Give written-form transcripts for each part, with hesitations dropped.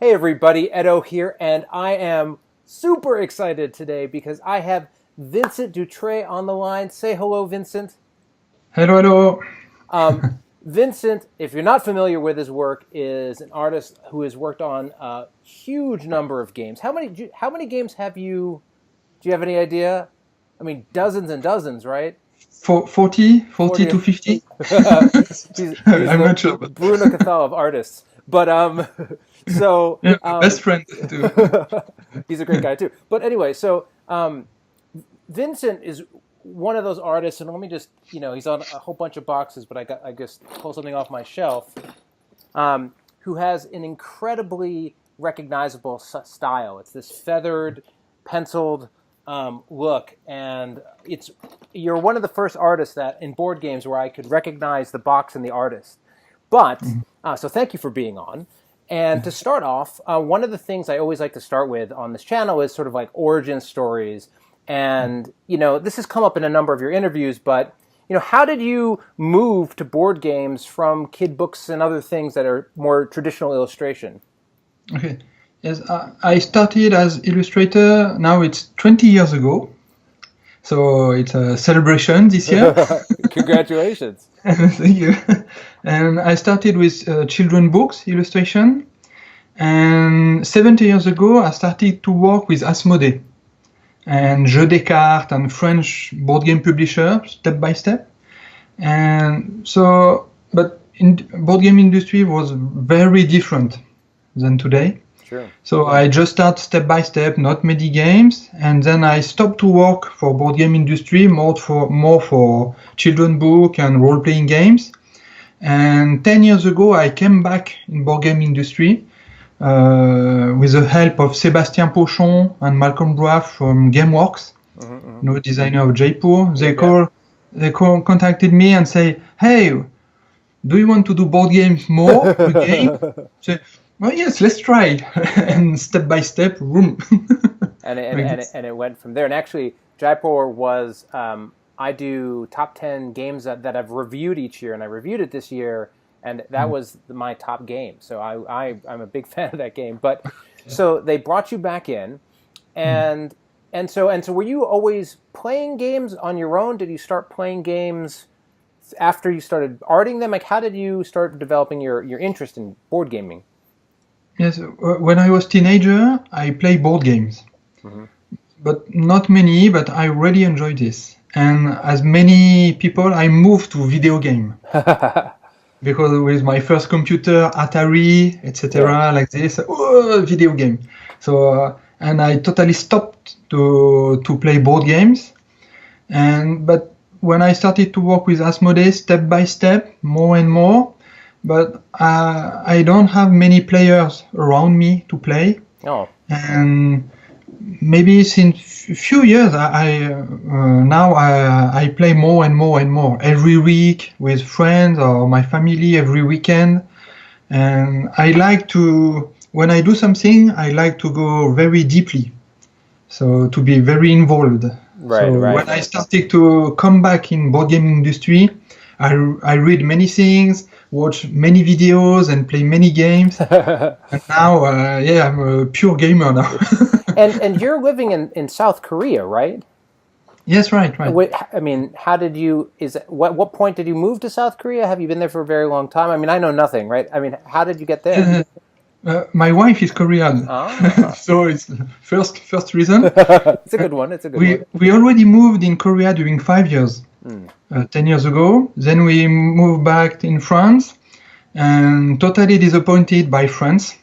Hey everybody, Edo here, and I am super excited today because I have Vincent Dutrait on the line. Say hello, Vincent. Hello, hello. Vincent, if you're not familiar with his work, is an artist who has worked on a huge number of games. How many games have you? Do you have any idea? I mean, dozens and dozens, right? 40 40. to 50? He's I'm the not sure, but Bruno Cathal of artists. But so yeah, my best friend too. he's a great guy too. But anyway, so Vincent is one of those artists, and let me just, he's on a whole bunch of boxes, but I just pull something off my shelf, who has an incredibly recognizable style. It's this feathered, penciled look, and you're one of the first artists that in board games where I could recognize the box and the artist. But so thank you for being on. And to start off, one of the things I always like to start with on this channel is sort of like origin stories. And, this has come up in a number of your interviews, but, how did you move to board games from kid books and other things that are more traditional illustration? Okay. Yes, I started as illustrator. Now it's 20 years ago. So it's a celebration this year. Congratulations. Thank you. And I started with children books illustration. And 70 years ago, I started to work with Asmodee and Jeux des Cartes and French board game publisher, step by step. And so, but in board game industry was very different than today. Sure. So I just start step by step, not many games, and then I stopped to work for board game industry, more for children book and role playing games. And 10 years ago, I came back in board game industry with the help of Sébastien Pochon and Malcolm Braff from GameWorks, designer of Jaipur. They contacted me and say, "Hey, do you want to do board games more again?" Say, "Well, yes, let's try." And step by step, boom. and it went from there. And actually, Jaipur was I do top 10 games that I've reviewed each year, and I reviewed it this year. And that was my top game. So I'm a big fan of that game. But so they brought you back in, and so were you always playing games on your own? Did you start playing games after you started arting them? Like, how did you start developing your interest in board gaming? Yes, when I was teenager, I played board games, but not many. But I really enjoyed this. And as many people, I moved to video game. Because with my first computer, Atari, etc., like this, video game. So and I totally stopped to play board games. But when I started to work with Asmodee, step by step, more and more. But I don't have many players around me to play. Oh. And maybe since a few years, I play more and more and more every week with friends or my family every weekend. And I like to, when I do something, I like to go very deeply. So to be very involved. Right. When I started to come back in board game industry, I read many things, watch many videos, and play many games. And now, I'm a pure gamer now. And you're living in South Korea, right? Yes, right. I mean, how did you? What point did you move to South Korea? Have you been there for a very long time? I mean, I know nothing, right? I mean, how did you get there? My wife is Korean, so it's the first reason. It's a good one. We already moved in Korea during 5 years, 10 years ago. Then we moved back in France, and totally disappointed by France.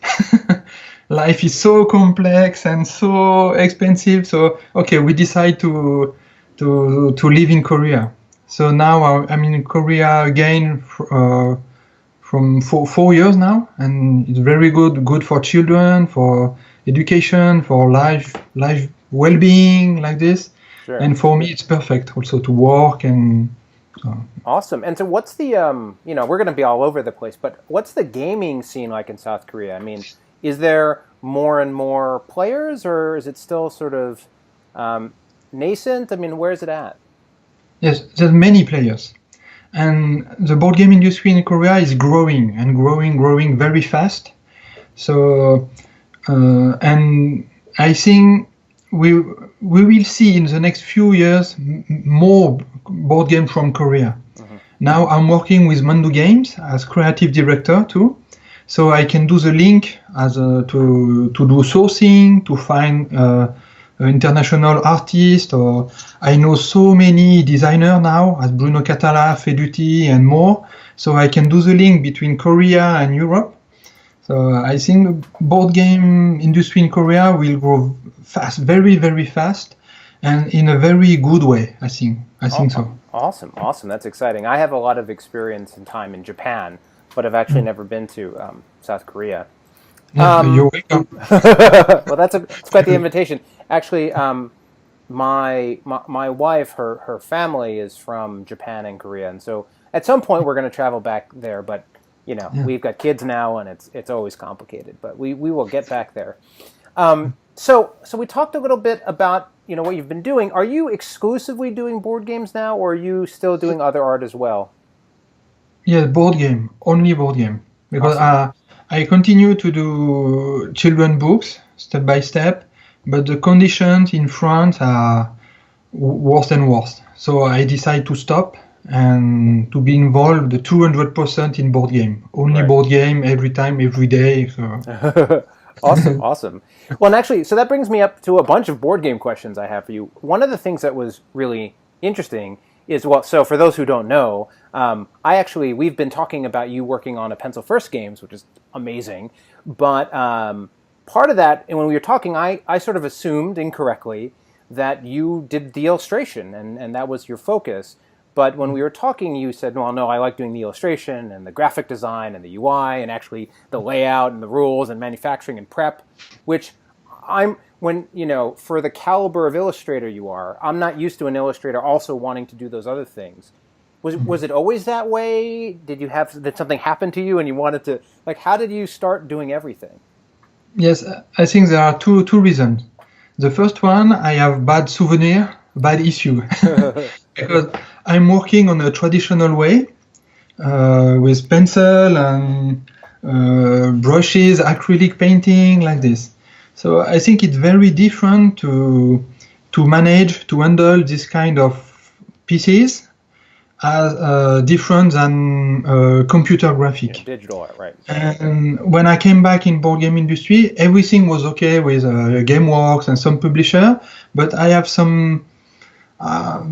Life is so complex and so expensive. So we decide to live in Korea. So now I'm in Korea again from 4 years now, and it's very good for children, for education, for life well-being, like this. Sure. And for me, it's perfect also to work and. Awesome. And so what's the we're going to be all over the place, but what's the gaming scene like in South Korea? I mean, is there more and more players, or is it still sort of nascent? I mean, where is it at? Yes, there's many players. And the board game industry in Korea is growing very fast. So And I think we will see in the next few years more board games from Korea. Now I'm working with Mandu Games as creative director too, so I can do the link as to do sourcing, to find international artists, or I know so many designers now as Bruno Catala, Feduti, and more, so I can do the link between Korea and Europe. So I think the board game industry in Korea will grow fast, very, very fast, and in a very good way, I think. I think so. Awesome. That's exciting. I have a lot of experience and time in Japan, but I've actually never been to South Korea. You're welcome. Well, it's quite the invitation. Actually, my wife, her family is from Japan and Korea, and so at some point we're going to travel back there. But we've got kids now, and it's always complicated. But we will get back there. So we talked a little bit about what you've been doing. Are you exclusively doing board games now, or are you still doing other art as well? Yeah, board game, only board game, because awesome. I continue to do children books step by step, but the conditions in France are worse and worse. So I decide to stop and to be involved 200% in board game, only right. Board game every time, every day. So. Awesome. Well, and actually, so that brings me up to a bunch of board game questions I have for you. One of the things that was really interesting is, so for those who don't know, we've been talking about you working on a Pencil First Games, which is amazing. But part of that, and when we were talking, I sort of assumed incorrectly that you did the illustration and that was your focus. But when we were talking, you said, well, no, I like doing the illustration and the graphic design and the UI and actually the layout and the rules and manufacturing and prep, which for the caliber of illustrator you are, I'm not used to an illustrator also wanting to do those other things. Was it always that way? Did something happen to you and you wanted to, how did you start doing everything? Yes, I think there are two reasons. The first one, I have bad issue. Because I'm working on a traditional way with pencil and brushes, acrylic painting like this. So I think it's very different to handle this kind of pieces as different than computer graphic. Yeah, digital art, right. And when I came back in board game industry, everything was okay with GameWorks and some publisher, but I have some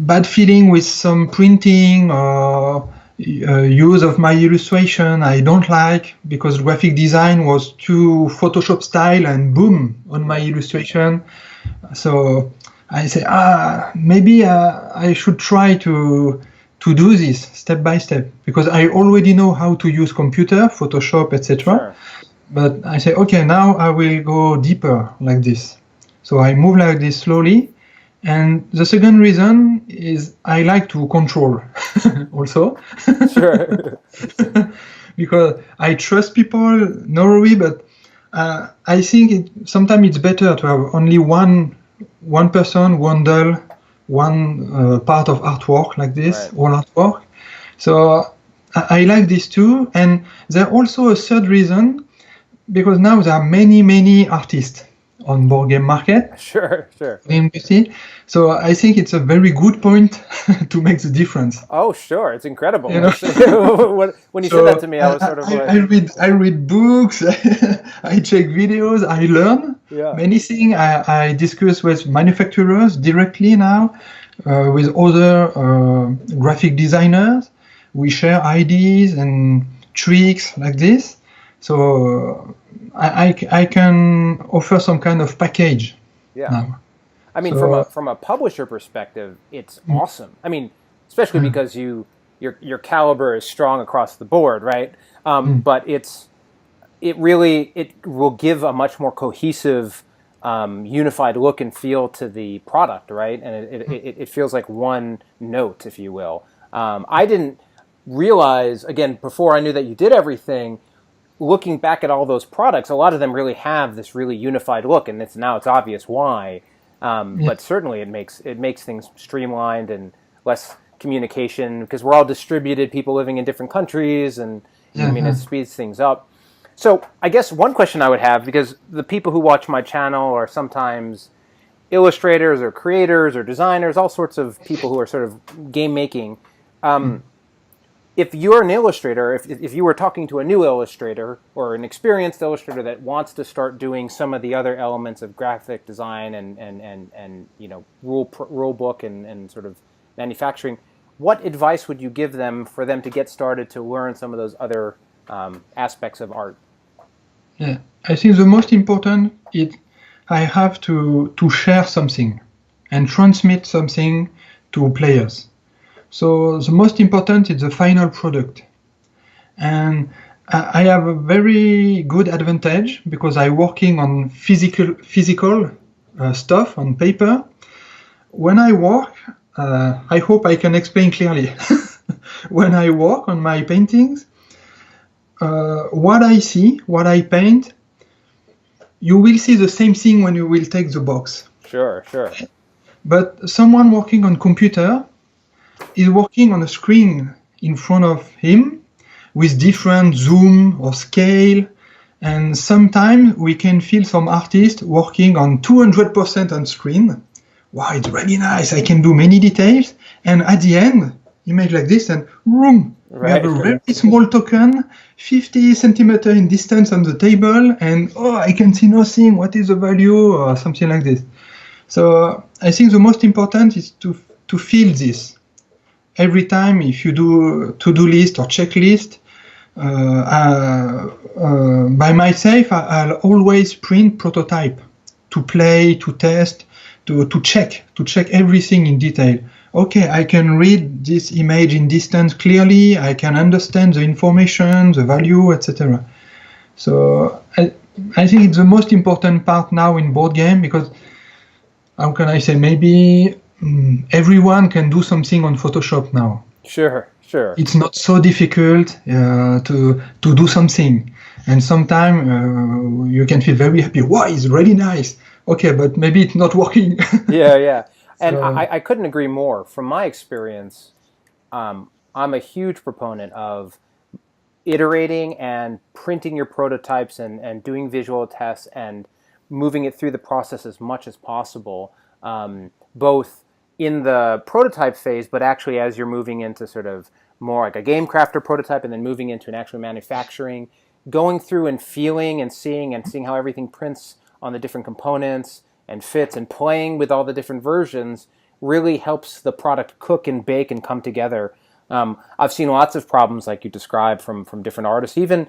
bad feeling with some printing or use of my illustration I don't like, because graphic design was too Photoshop style and boom on my illustration. So I say, maybe I should try to do this step by step, because I already know how to use computer, Photoshop, etc. Sure. But I say, okay, now I will go deeper like this. So I move like this slowly. And the second reason is I like to control also. Sure. Because I trust people, no worry, but I think sometimes it's better to have only one person, one doll, one part of artwork like this, right. All artwork. So I like this too. And there's also a third reason, because now there are many artists on board game market. Sure. So I think it's a very good point to make the difference. Oh, sure. It's incredible. When you said that to me, I was sort of I read books, I check videos, I learn many things. I discuss with manufacturers directly now, with other graphic designers. We share ideas and tricks like this. So I can offer some kind of package. Yeah. Now. I mean, from a publisher perspective, it's awesome. I mean, especially because your caliber is strong across the board, right? But it will give a much more cohesive, unified look and feel to the product, right? And it feels like one note, if you will. I didn't realize, again, before I knew that you did everything, looking back at all those products, a lot of them really have this really unified look, and it's obvious why. But certainly it makes things streamlined and less communication, because we're all distributed, people living in different countries, and it speeds things up. So I guess one question I would have, because the people who watch my channel are sometimes illustrators or creators or designers, all sorts of people who are sort of game making. If you're an illustrator, if you were talking to a new illustrator or an experienced illustrator that wants to start doing some of the other elements of graphic design and rule book and sort of manufacturing, what advice would you give them for them to get started to learn some of those other aspects of art? Yeah, I think the most important is I have to share something and transmit something to players. So the most important is the final product. And I have a very good advantage because I'm working on physical stuff on paper. When I work, I hope I can explain clearly. When I work on my paintings, what I see, what I paint, you will see the same thing when you will take the box. Sure. But someone working on computer is working on a screen in front of him with different zoom or scale. And sometimes we can feel some artists working on 200% on screen. Wow, it's really nice. I can do many details. And at the end, image like this and boom, we have a very small token, 50 centimeter in distance on the table, and I can see nothing. What is the value or something like this? So I think the most important is to feel this. Every time if you do to-do list or checklist, by myself, I'll always print prototype to play, to test, to check everything in detail. Okay, I can read this image in distance clearly, I can understand the information, the value, etc. So I think it's the most important part now in board game because, how can I say, maybe everyone can do something on Photoshop now. Sure. It's not so difficult to do something. And sometimes you can feel very happy. Wow, it's really nice. Okay, but maybe it's not working. Yeah. And so, I couldn't agree more. From my experience, I'm a huge proponent of iterating and printing your prototypes and doing visual tests and moving it through the process as much as possible, both in the prototype phase, but actually as you're moving into sort of more like a game crafter prototype and then moving into an actual manufacturing, going through and feeling and seeing how everything prints on the different components and fits and playing with all the different versions really helps the product cook and bake and come together. I've seen lots of problems like you described from different artists. Even,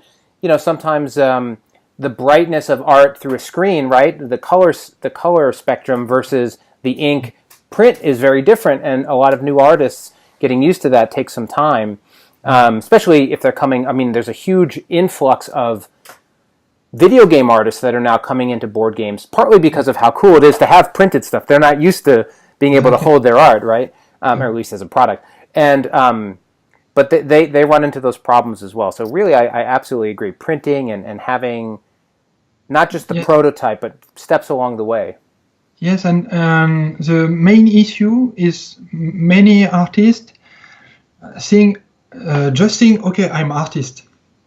sometimes the brightness of art through a screen, right? The color spectrum versus the ink print is very different, and a lot of new artists getting used to that takes some time, especially if they're coming. I mean, there's a huge influx of video game artists that are now coming into board games, partly because of how cool it is to have printed stuff. They're not used to being able to hold their art, right? Or at least as a product. And but they run into those problems as well. So really, I absolutely agree. Printing and having not just the prototype, but steps along the way. Yes, and the main issue is many artists just think, okay, I'm artist.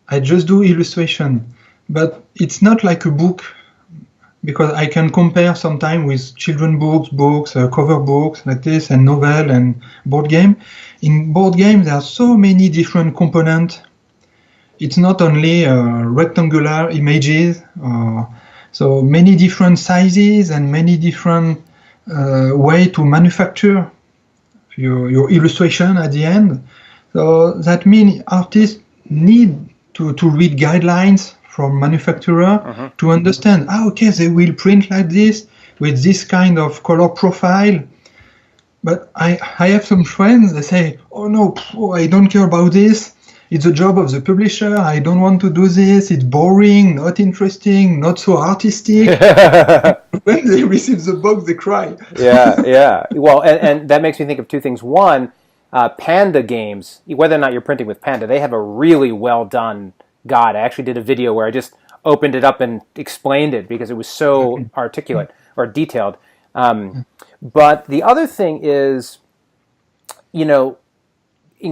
I just do illustration. But it's not like a book, because I can compare sometimes with children books, cover books like this, and novel and board game. In board game, there are so many different components. It's not only rectangular images, so many different sizes and many different way to manufacture your illustration at the end. So that means artists need to read guidelines from manufacturer to understand, okay, they will print like this with this kind of color profile. But I have some friends, they say, oh no, I don't care about this. It's the job of the publisher. I don't want to do this. It's boring, not interesting, not so artistic. When they receive the box, they cry. Yeah. Well, and that makes me think of two things. One, Panda games, whether or not you're printing with Panda, they have a really well done guide. I actually did a video where I just opened it up and explained it because it was so articulate or detailed. But the other thing is, in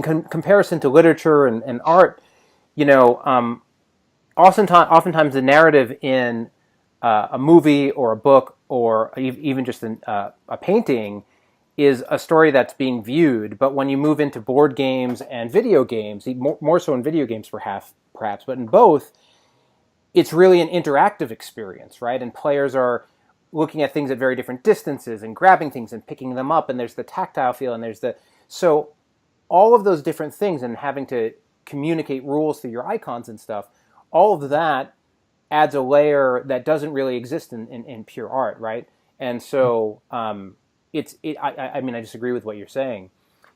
comparison to literature and art, oftentimes the narrative in a movie or a book or even just a painting is a story that's being viewed. But when you move into board games and video games, more so in video games perhaps, but in both, it's really an interactive experience, right? And players are looking at things at very different distances and grabbing things and picking them up, and there's the tactile feel, and so all of those different things, and having to communicate rules through your icons and stuff, all of that adds a layer that doesn't really exist in pure art, right? And so I mean, I disagree with what you're saying.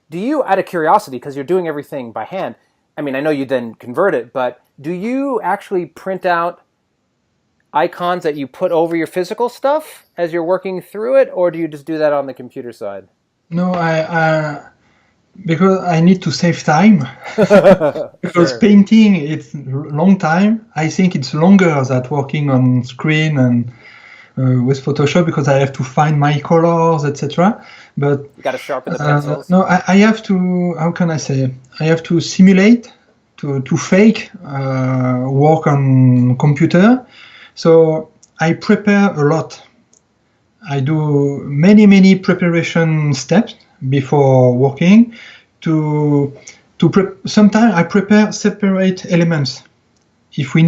Do you, out of curiosity, because you're doing everything by hand, I mean, I know you then convert it, but do you actually print out icons that you put over your physical stuff as you're working through it, or do you just do that on the computer side? No, because I need to save time. Because Sure. painting, it's a long time. I think it's longer than working on screen and with Photoshop, because I have to find my colors, etc. But You got to sharpen the pencils. no, I have to. How can I say? I have to simulate, to fake work on computer. So I prepare a lot. I do many preparation steps before working. Sometimes I prepare separate elements. If we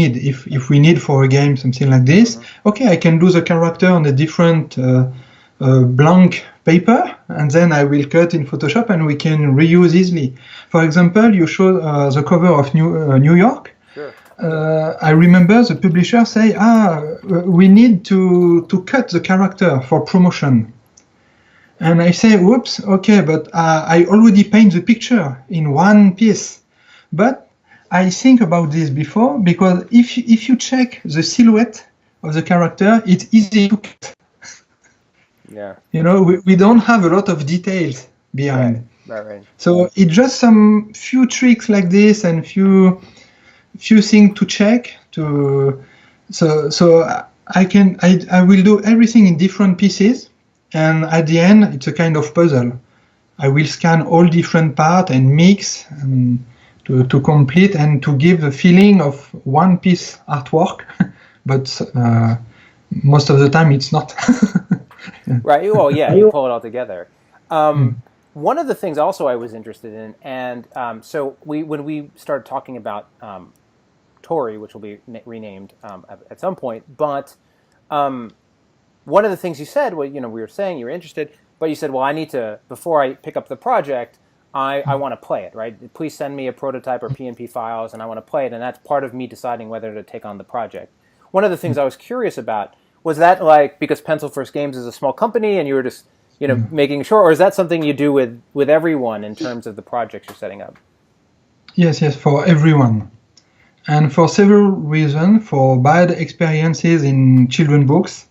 need for a game something like this, okay, I can do the character on a different blank paper, and then I will cut in Photoshop, and we can reuse easily. For example, you showed the cover of New York. Sure. I remember the publisher say, we need to cut the character for promotion. And I say, whoops, okay, but I already paint the picture in one piece. But I think about this before, because if you check the silhouette of the character, it's easy to cut. Yeah. You know, we don't have a lot of details behind. Right. So it's just some few tricks like this and few things to check. So I will do everything in different pieces, and at the end it's a kind of puzzle. I will scan all different parts and mix and to complete and to give the feeling of one piece artwork, but most of the time it's not. Right. Well, yeah, you pull it all together. One of the things also I was interested in, and so when we started talking about Tori, which will be renamed at some point, but one of the things you said, well, we were saying you were interested, but you said, well, I need to, before I pick up the project, I want to play it, right? Please send me a prototype or PNP files, and I want to play it, and that's part of me deciding whether to take on the project. One of the things I was curious about, was that like because Pencil First Games is a small company and you were just making sure, or is that something you do with everyone in terms of the projects you're setting up? Yes, for everyone. And for several reasons, for bad experiences in children books,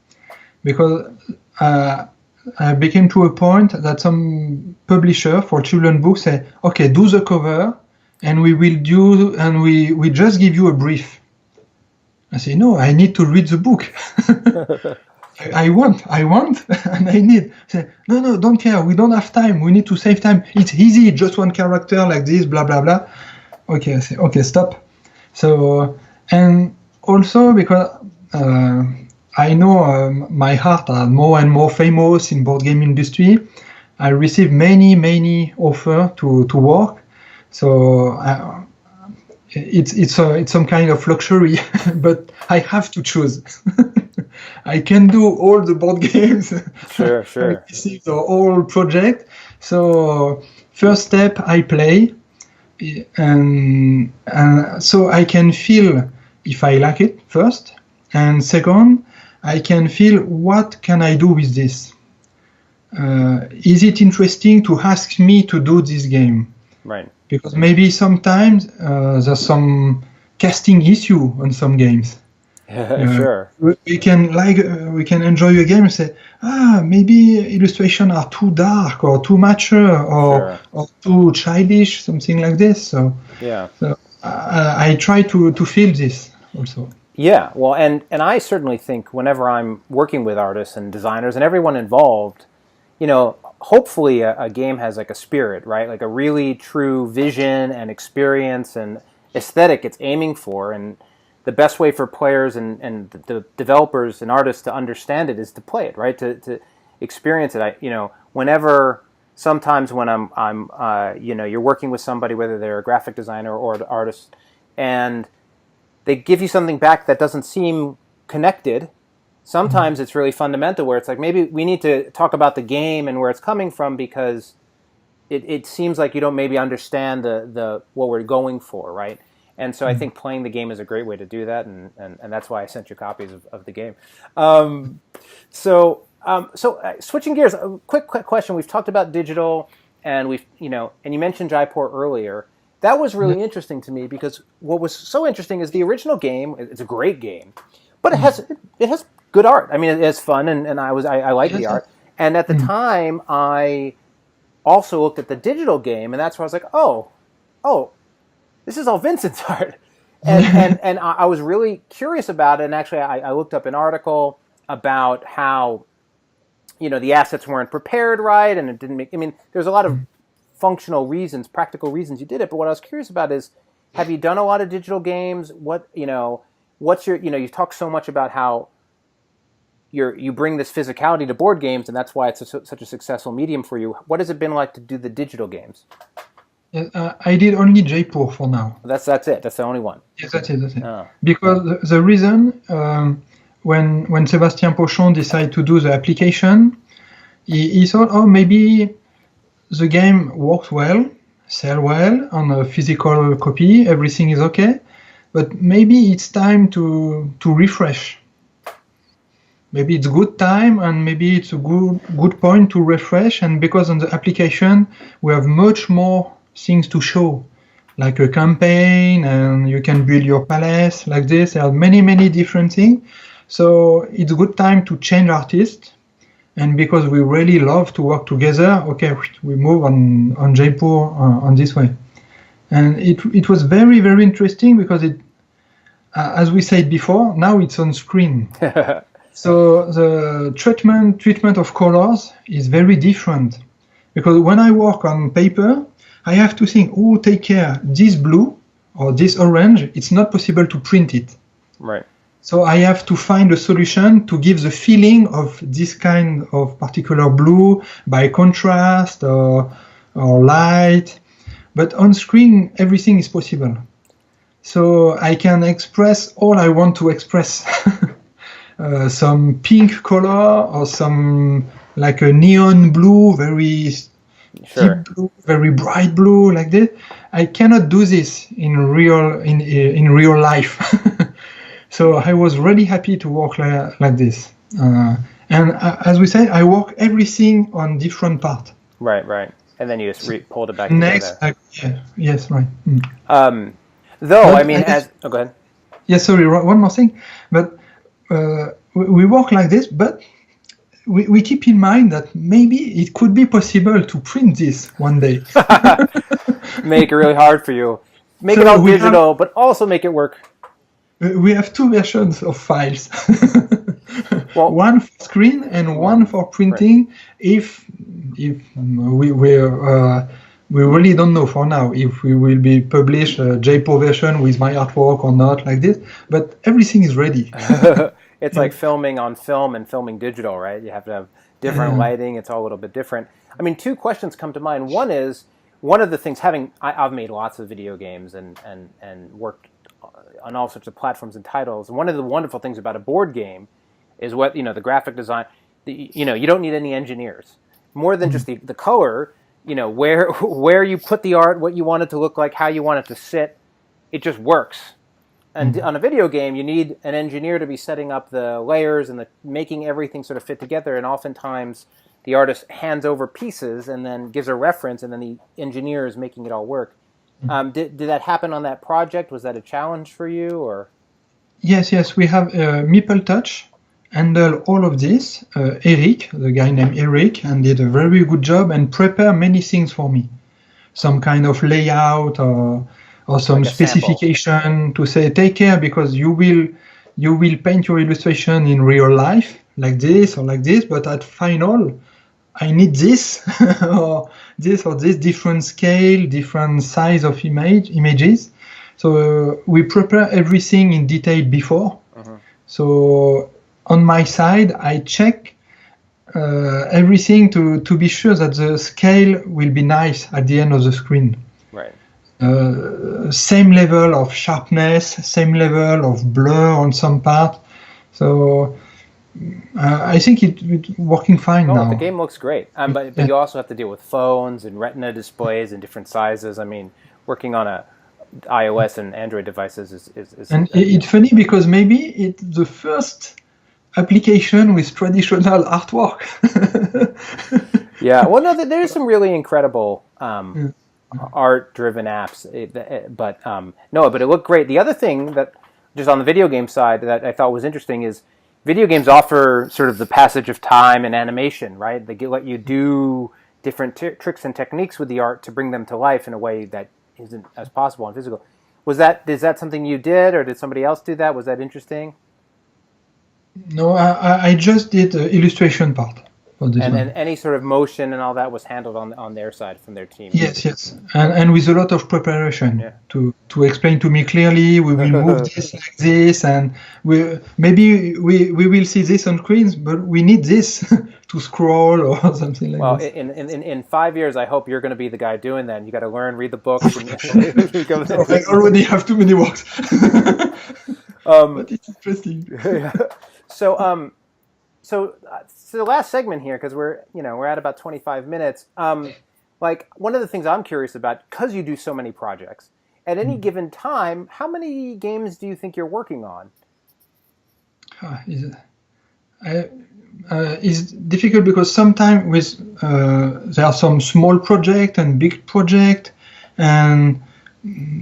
because I became to a point that some publisher for children books say, okay, do the cover, and we just give you a brief. I say, no, I need to read the book. I want, and I need. I say, no, don't care. We don't have time. We need to save time. It's easy. Just one character like this, blah, blah, blah. Okay, I say, okay, stop. So, and also because I know my art are more and more famous in board game industry, I receive many offers to work. So it's some kind of luxury, but I have to choose. I can do all the board games. Sure. I receive the whole project. So first step, I play, and so I can feel if I like it first, and second, I can feel what can I do with this. Is it interesting to ask me to do this game? Right. Because maybe sometimes there's some casting issue on some games. Sure. We can enjoy a game and say, maybe illustrations are too dark or too mature or too childish, something like this. So yeah. So I try to feel this also. Yeah, well, and I certainly think whenever I'm working with artists and designers and everyone involved, hopefully a game has like a spirit, right? Like a really true vision and experience and aesthetic it's aiming for. And the best way for players and the developers and artists to understand it is to play it, right? To experience it. Whenever sometimes when I'm you're working with somebody, whether they're a graphic designer or an artist, and they give you something back that doesn't seem connected. Sometimes it's really fundamental, where it's like maybe we need to talk about the game and where it's coming from, because it seems like you don't maybe understand the what we're going for, right? And so I think playing the game is a great way to do that, and that's why I sent you copies of the game. So switching gears, a quick question. We've talked about digital, and and you mentioned Jaipur earlier. That was really interesting to me, because what was so interesting is the original game. It's a great game, but it has good art. I mean, it's fun, and I like the art. And at the time, I also looked at the digital game, and that's where I was like, oh, this is all Vincent's art. And I was really curious about it. And actually, I looked up an article about how, the assets weren't prepared right, and it didn't make. I mean, there's a lot of functional reasons, practical reasons you did it. But what I was curious about is, have you done a lot of digital games? What's your, you talk so much about how you bring this physicality to board games, and that's why it's such a successful medium for you. What has it been like to do the digital games? I did only Jaipur for now. That's it. That's the only one. Yes, that's it. Oh. Because the reason, when Sébastien Pochon decided to do the application, he thought, maybe the game works well, sell well on a physical copy, everything is okay, but maybe it's time to refresh. Maybe it's good time, and maybe it's a good point to refresh. And because on the application we have much more things to show, like a campaign, and you can build your palace like this. There are many different things. So it's a good time to change artists. And because we really love to work together, okay, we move on Jaipur on this way. And it was very interesting, because it, as we said before, now it's on screen. So the treatment of colors is very different, because when I work on paper, I have to think, take care, this blue or this orange, it's not possible to print it. Right. So I have to find a solution to give the feeling of this kind of particular blue by contrast or light. But on screen, everything is possible. So I can express all I want to express. Some pink color, or some like a neon blue, very deep blue, very bright blue, like this. I cannot do this in real life. So I was really happy to work like this. And as we say, I work everything on different parts. Right. And then you just pulled it back next together. Yes, right. Though, I mean, go ahead. Yes, sorry, one more thing. But we work like this, but we keep in mind that maybe it could be possible to print this one day. Make it really hard for you. Make it all digital, but also make it work. We have two versions of files. One for screen and one for printing. Right. If we really don't know for now if we will be published a Jaipur version with my artwork or not, like this. But everything is ready. It's like filming on film and filming digital, right? You have to have different lighting. It's all a little bit different. I mean, two questions come to mind. One is, one of the things, I've made lots of video games and worked on all sorts of platforms and titles. And one of the wonderful things about a board game is the graphic design. You don't need any engineers. More than just the color, where you put the art, what you want it to look like, how you want it to sit, it just works. And on a video game, you need an engineer to be setting up the layers and making everything sort of fit together. And oftentimes, the artist hands over pieces and then gives a reference, and then the engineer is making it all work. Did that happen on that project? Was that a challenge for you, or? Yes. We have Meeple Touch handle all of this. Eric, the guy named Eric, and did a very good job and prepare many things for me. Some kind of layout or some like specification sample. To say, take care, because you will paint your illustration in real life like this or like this, but at final, I need this or this different scale, different size of images. So we prepare everything in detail before. So on my side, I check everything to be sure that the scale will be nice at the end of the screen. Right. Same level of sharpness, same level of blur on some part. So I think it's working fine now. The game looks great, but you also have to deal with phones and Retina displays and different sizes. I mean, working on a iOS and Android devices is and it's funny because maybe it's the first application with traditional artwork. Yeah, well, no, there's some really incredible art-driven apps, but it looked great. The other thing that, just on the video game side, that I thought was interesting is video games offer sort of the passage of time and animation, right? They let you do different tricks and techniques with the art to bring them to life in a way that isn't as possible in physical. Is that something you did, or did somebody else do that? Was that interesting? No, I just did the illustration part for this one. And any sort of motion and all that was handled on their side from their team. Yes, and with a lot of preparation to explain to me clearly. We will move this like this, and maybe we will see this on screens, but we need this to scroll or something like this. Well, in 5 years, I hope you're going to be the guy doing that. And you got to learn, read the books. I already have too many works. But it's interesting. Yeah. So the last segment here, because we're at about 25 minutes. Like, one of the things I'm curious about, because you do so many projects, at any given time, how many games do you think you're working on? It's difficult because sometimes there are some small project and big project, and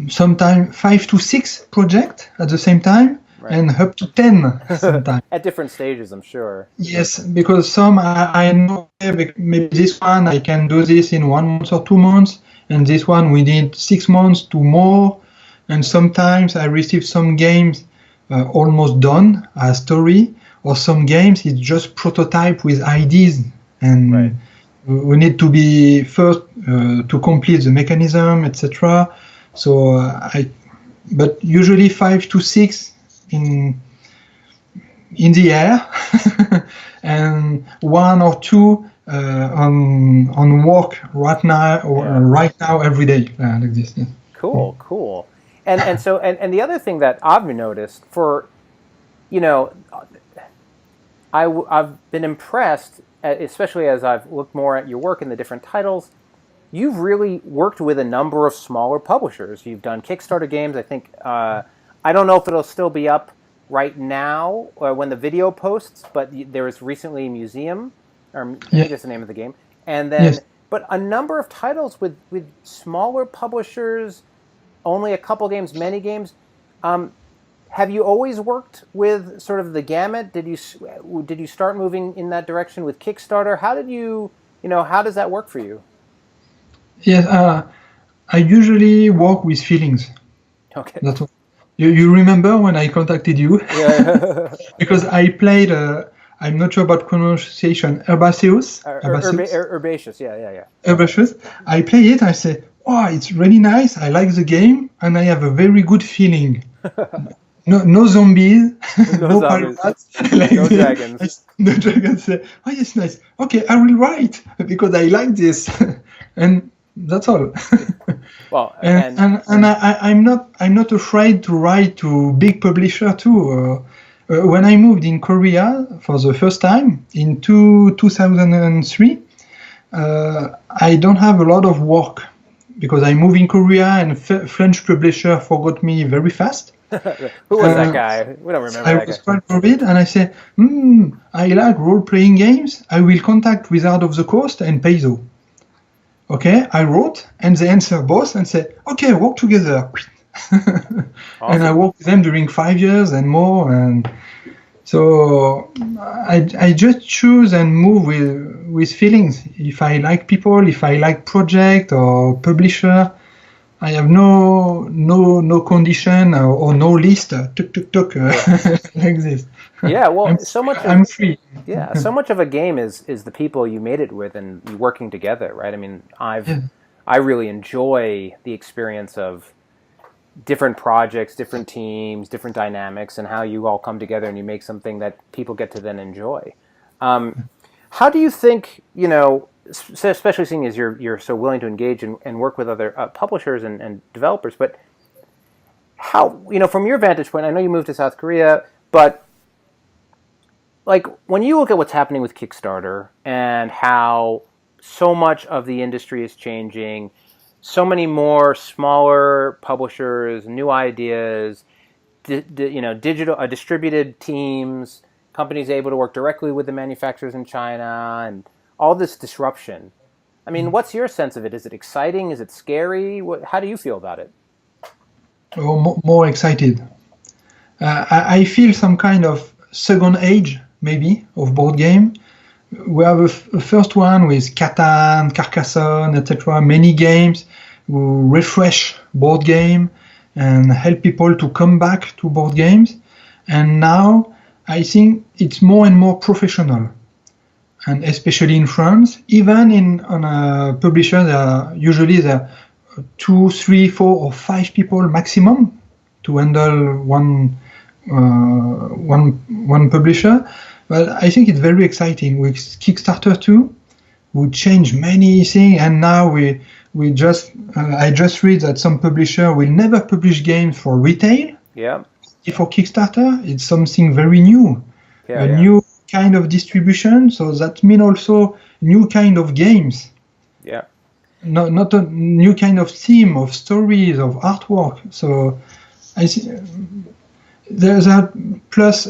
sometimes 5 to 6 projects at the same time. Right. And up to 10 sometimes. At different stages, I'm sure. Yes, because some I know maybe this one I can do this in 1 month or 2 months, and this one we need 6 months to more. And sometimes I receive some games almost done as story, or some games it's just prototype with ideas, and we need to be first to complete the mechanism, etc. So but usually 5 to 6. In the air, and 1 or 2 on work right now every day like this. Yeah. Cool. And so the other thing that I've noticed I've been impressed, especially as I've looked more at your work and the different titles. You've really worked with a number of smaller publishers. You've done Kickstarter games. I think. I don't know if it'll still be up right now or when the video posts, but there was recently Museum, or I think that's the name of the game. And then, but a number of titles with smaller publishers, only a couple games, many games. Have you always worked with sort of the gamut? Did you start moving in that direction with Kickstarter? How did how does that work for you? Yes, I usually work with feelings. Okay. That's all. You remember when I contacted you? Yeah. Because I played, I'm not sure about pronunciation, Herbaceous. Herbaceous, yeah. Herbaceous. I play it, I say, oh, it's really nice, I like the game, and I have a very good feeling. No zombies, no pirates, no dragons. No dragons. Say, oh, yes, nice. Okay, I will write, because I like this. And that's all. Well, and I'm not afraid to write to big publisher too. When I moved in Korea for the first time in 2003, I don't have a lot of work because I moved in Korea and French publisher forgot me very fast. Who was that guy? We don't remember I that was guy. quite worried, and I said, I like role-playing games. I will contact Wizard of the Coast and Paizo. Okay, I wrote, and they answer both and say, okay, work together. Awesome. And I worked with them during 5 years and more. And so I just choose and move with feelings. If I like people, if I like project or publisher, I have no condition or no list, like this. Yeah, well, I'm free. Yeah, so much of a game is the people you made it with and you working together, right? I mean, I really enjoy the experience of different projects, different teams, different dynamics, and how you all come together and you make something that people get to then enjoy. How do you think, especially seeing as you're so willing to engage and work with other publishers and developers, but how, from your vantage point, I know you moved to South Korea, but like when you look at what's happening with Kickstarter and how so much of the industry is changing, so many more smaller publishers, new ideas, digital, distributed teams, companies able to work directly with the manufacturers in China, and all this disruption. I mean, what's your sense of it? Is it exciting? Is it scary? How do you feel about it? Oh, more excited. I feel some kind of second age, maybe, of board game. We have a first one with Catan, Carcassonne, etc. Many games who refresh board game and help people to come back to board games. And now I think it's more and more professional. And especially in France, even on a publisher, usually there are 2, 3, 4, or 5 people maximum to handle one publisher. But I think it's very exciting. With Kickstarter too, we changed many things, and now I just read that some publisher will never publish games for retail. Yeah. For Kickstarter, it's something very new, new kind of distribution. So that means also new kind of games. Yeah. Not a new kind of theme, of stories, of artwork. So I see there's a plus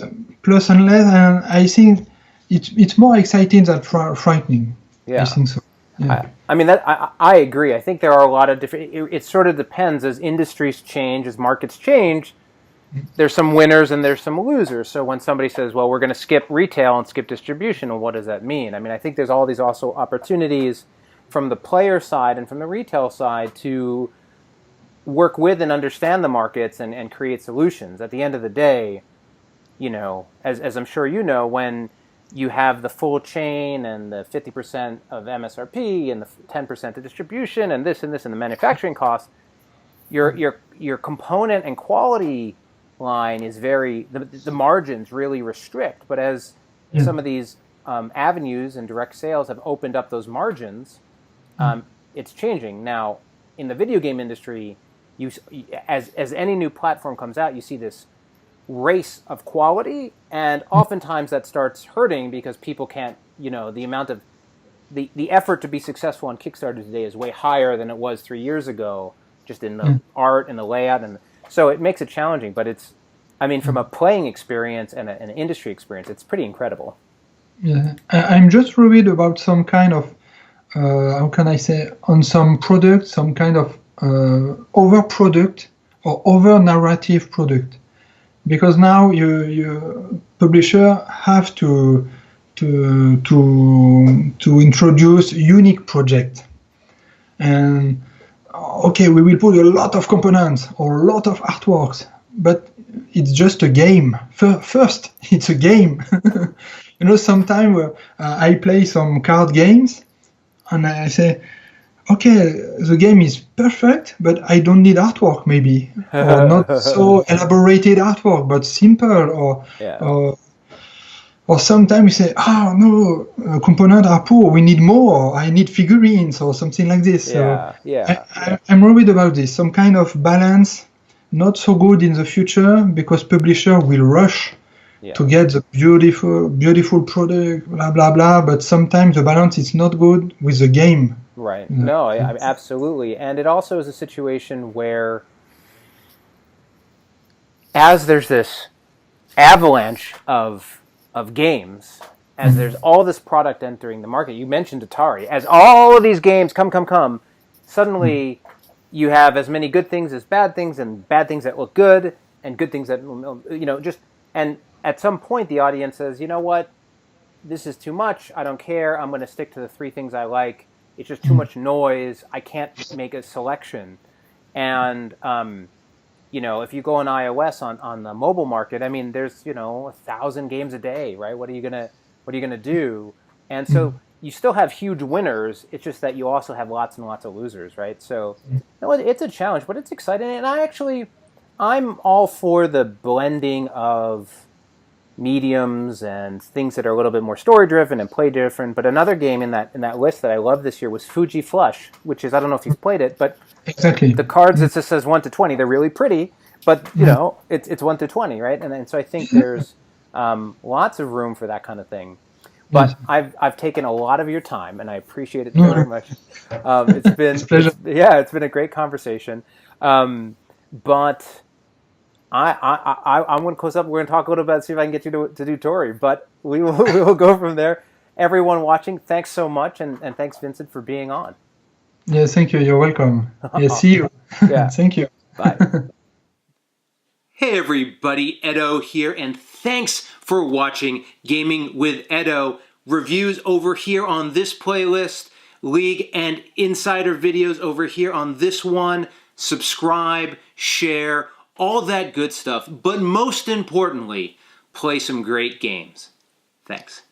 and less, and I think it's more exciting than frightening. Yeah. I think so. Yeah. I mean, I agree. I think there are a lot of different. It sort of depends as industries change, as markets change. There's some winners and there's some losers. So when somebody says, "Well, we're going to skip retail and skip distribution," well, what does that mean? I mean, I think there's all these also opportunities from the player side and from the retail side to work with and understand the markets and create solutions. At the end of the day, as I'm sure you know, when you have the full chain and the 50% of MSRP and the 10% of distribution and this and the manufacturing costs, your component and quality line is the margins really restrict. But as some of these avenues and direct sales have opened up those margins, it's changing. Now, in the video game industry, as any new platform comes out, you see this race of quality, and oftentimes that starts hurting because people can't, the amount of the effort to be successful on Kickstarter today is way higher than it was 3 years ago, just in the art and the layout, and so it makes it challenging. But from a playing experience and an industry experience, it's pretty incredible. Yeah, I'm just worried about some kind of how can I say, on some product, some kind of over product or over narrative product. Because now your publisher have to introduce unique project, and okay, we will put a lot of components or a lot of artworks, but it's just a game. First, it's a game. Sometimes I play some card games, and I say, okay, the game is perfect, but I don't need artwork, maybe, or not so elaborated artwork, but simple, or sometimes we say, no, components are poor, we need more, I need figurines, or something like this. I'm worried about this, some kind of balance, not so good in the future, because publisher will rush to get the beautiful product, blah, blah, blah, but sometimes the balance is not good with the game. Right. No, absolutely. And it also is a situation where, as there's this avalanche of games, as there's all this product entering the market, you mentioned Atari, as all of these games come, suddenly you have as many good things as bad things, and bad things that look good, and good things that, and at some point the audience says, you know what, this is too much, I don't care, I'm going to stick to the 3 things I like. It's just too much noise. I can't make a selection. And, if you go on iOS on the mobile market, there's, 1,000 games a day, right? What are you gonna do? And so you still have huge winners. It's just that you also have lots and lots of losers, right? So it's a challenge, but it's exciting. And I'm all for the blending of mediums and things that are a little bit more story driven and play different. But another game in that list that I loved this year was Fuji Flush, which is, I don't know if you've played it, but exactly the cards, it just says 1 to 20. They're really pretty, but it's 1 to 20, right? And so I think there's lots of room for that kind of thing. But I've taken a lot of your time, and I appreciate it very much. It's been a great conversation. But I'm going to close up. We're going to talk a little bit, see if I can get you to do Tori. But we will go from there. Everyone watching, thanks so much, and thanks, Vincent, for being on. Yeah, thank you. You're welcome. Yeah, see you. Yeah. Thank you. Bye. Hey everybody, Edo here, and thanks for watching Gaming with Edo. Reviews over here on this playlist, League and Insider videos over here on this one. Subscribe, share, all that good stuff. But most importantly, play some great games. Thanks.